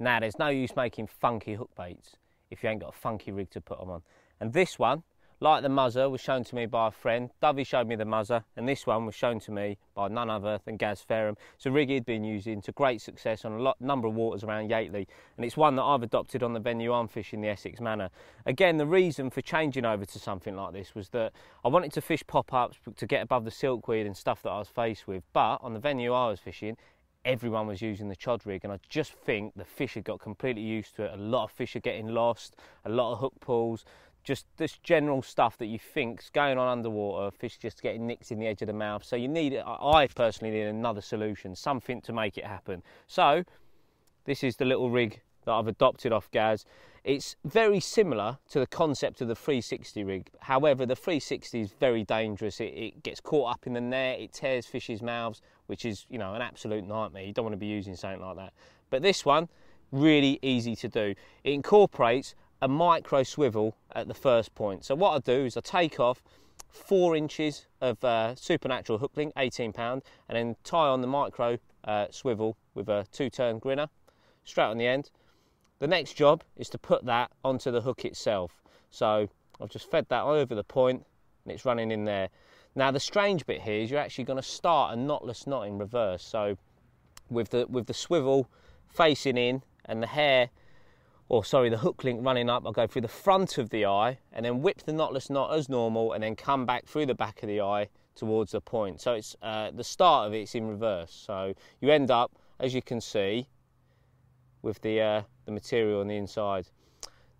Now, there's no use making funky hook baits if you ain't got a funky rig to put them on. And this one, like the muzzer, was shown to me by a friend. Dovey showed me the muzzer, and this one was shown to me by none other than Gaz Fairham. It's a rig he'd been using to great success on a number of waters around Yateley, and it's one that I've adopted on the venue I'm fishing, the Essex Manor. Again, the reason for changing over to something like this was that I wanted to fish pop-ups to get above the silkweed and stuff that I was faced with, but on the venue I was fishing, everyone was using the chod rig, and I just think the fish had got completely used to it. A lot of fish are getting lost, a lot of hook pulls, just this general stuff that you think's going on underwater, fish just getting nicked in the edge of the mouth. So you need, I personally need another solution, something to make it happen. So this is the little rig that I've adopted off Gaz. It's very similar to the concept of the 360 rig. However, the 360 is very dangerous. It gets caught up in the net, it tears fish's mouths, which is, you know, an absolute nightmare. You don't want to be using something like that. But this one, really easy to do. It incorporates a micro swivel at the first point. So what I do is I take off 4 inches of supernatural hook link, 18 pound, and then tie on the micro swivel with a 2-turn grinner, straight on the end. The next job is to put that onto the hook itself. So I've just fed that over the point and it's running in there. Now the strange bit here is you're actually going to start a knotless knot in reverse. So with the swivel facing in and the hair, or sorry, the hook link running up, I'll go through the front of the eye and then whip the knotless knot as normal and then come back through the back of the eye towards the point. So it's the start of it's in reverse. So you end up, as you can see, with the material on the inside.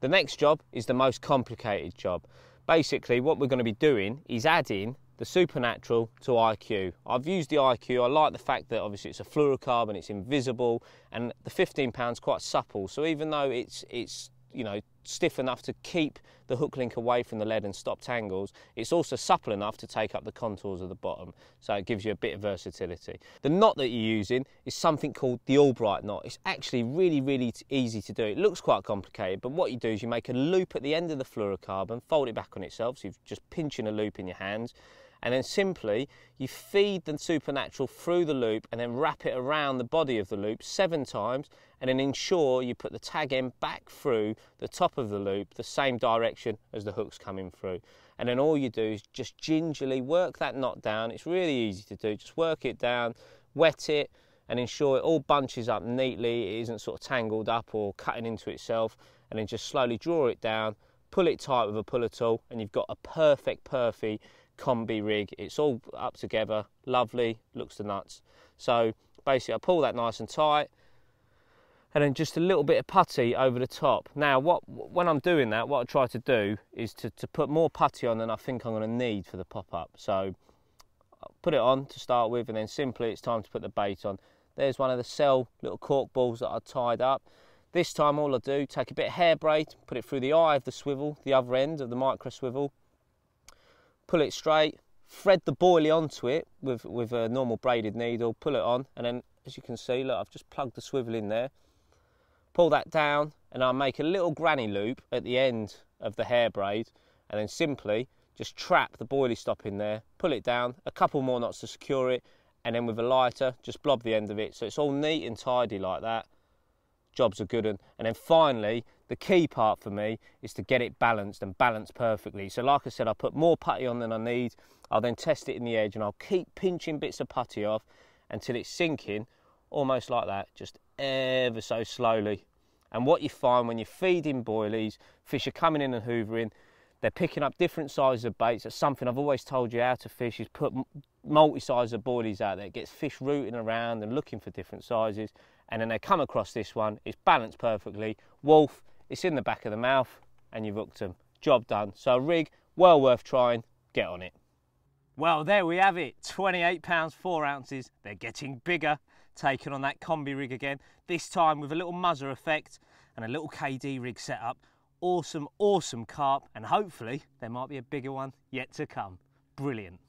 The next job is the most complicated job. Basically, what we're going to be doing is adding the supernatural to IQ. I've used the IQ. I like the fact that obviously it's a fluorocarbon, it's invisible, and the 15 pounds quite supple. So even though it's you know, stiff enough to keep the hook link away from the lead and stop tangles, it's also supple enough to take up the contours of the bottom, so it gives you a bit of versatility. The knot that you're using is something called the Albright knot. It's actually really easy to do. It looks quite complicated, but what you do is you make a loop at the end of the fluorocarbon, fold it back on itself, so you're just pinching a loop in your hands, and then simply you feed the supernatural through the loop and then wrap it around the body of the loop 7 times, and then ensure you put the tag end back through the top of the loop the same direction as the hook's coming through. And then all you do is just gingerly work that knot down. It's really easy to do. Just work it down, wet it, and ensure it all bunches up neatly. It isn't sort of tangled up or cutting into itself, and then just slowly draw it down, pull it tight with a puller tool, and you've got a perfect Combi rig. It's all up together, lovely, looks to nuts. So basically I pull that nice and tight, and then just a little bit of putty over the top. Now when I'm doing that, what I try to do is to put more putty on than I think I'm going to need for the pop-up. So I'll put it on to start with, and then simply it's time to put the bait on. There's one of the cell little cork balls that I tied up. This time all I do, take a bit of hair braid, put it through the eye of the swivel, the other end of the micro swivel, pull it straight, thread the boilie onto it with a normal braided needle, pull it on, and then as you can see, look, I've just plugged the swivel in there, pull that down, and I'll make a little granny loop at the end of the hair braid, and then simply just trap the boilie stop in there, pull it down, a couple more knots to secure it, and then with a lighter, just blob the end of it, so it's all neat and tidy like that. Job's a good one. And then finally, the key part for me is to get it balanced and balanced perfectly. So like I said, I put more putty on than I need. I'll then test it in the edge, and I'll keep pinching bits of putty off until it's sinking, almost like that, just ever so slowly. And what you find when you're feeding boilies, fish are coming in and hoovering, they're picking up different sizes of baits. That's something I've always told you how to fish, is put multi-size of boilies out there. It gets fish rooting around and looking for different sizes. And then they come across this one, it's balanced perfectly, wolf, it's in the back of the mouth, and you've hooked them. Job done. So a rig, well worth trying, get on it. Well, there we have it, 28 pounds 4 ounces. They're getting bigger, taking on that Combi rig again, this time with a little muzzer effect and a little KD rig setup. Awesome carp, and hopefully there might be a bigger one yet to come. Brilliant.